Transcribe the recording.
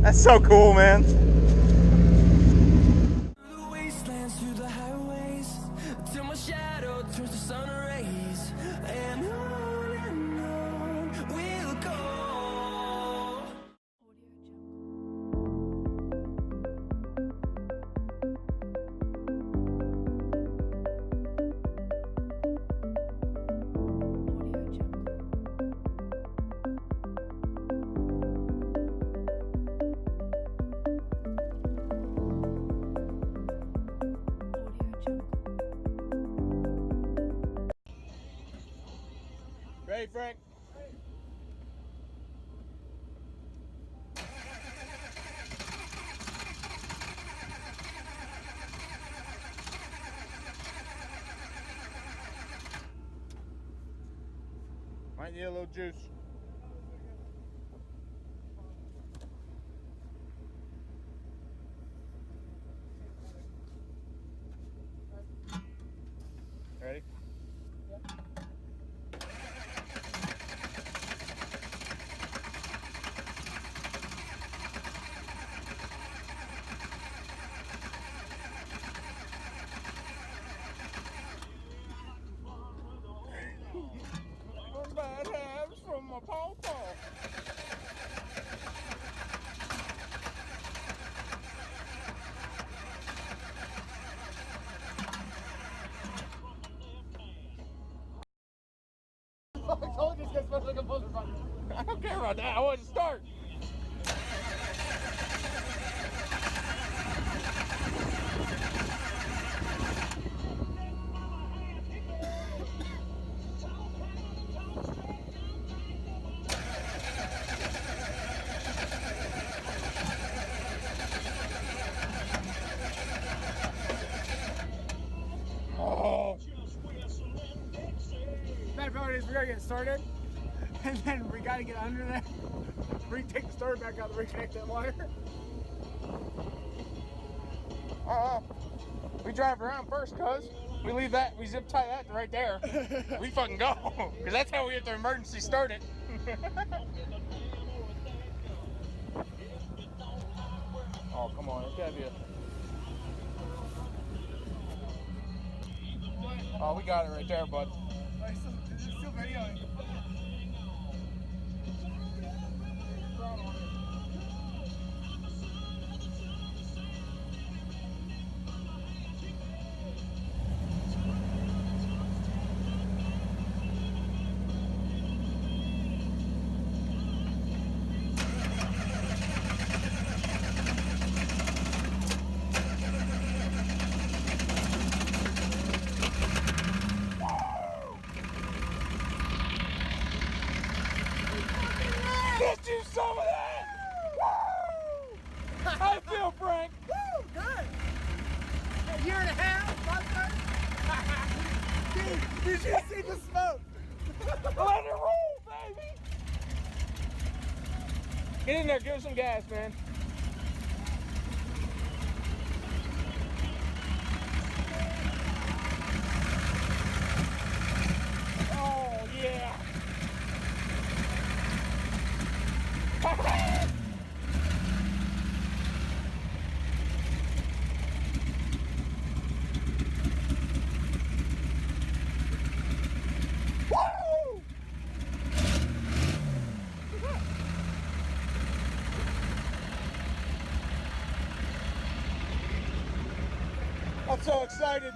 That's so cool, man. Through the wastelands, through the highways, till my shadow turns to sun rays, and on we'll go. Ready, Frank? Might need a little juice. Ready? Bad habits from my pawpaw. I told you it's gonna smell like a buzzer button. I don't care about that. I want to start. Bad part is we gotta get started, and then we gotta get under there. Take the starter back out to reconnect that wire. We drive around first, cuz. We leave that, we zip tie that right there. We fucking go. Because that's how we get the emergency started. Oh, come on. It's gotta be a... Oh, we got it right there, bud. It's still videoing. Get you some of that! Woo! How you feel, Frank? Woo! Good! A year and a half, Dude, did you see the smoke? Let it roll, baby! Get in there, give us some gas, man. Oh, yeah! Woo! I'm so excited.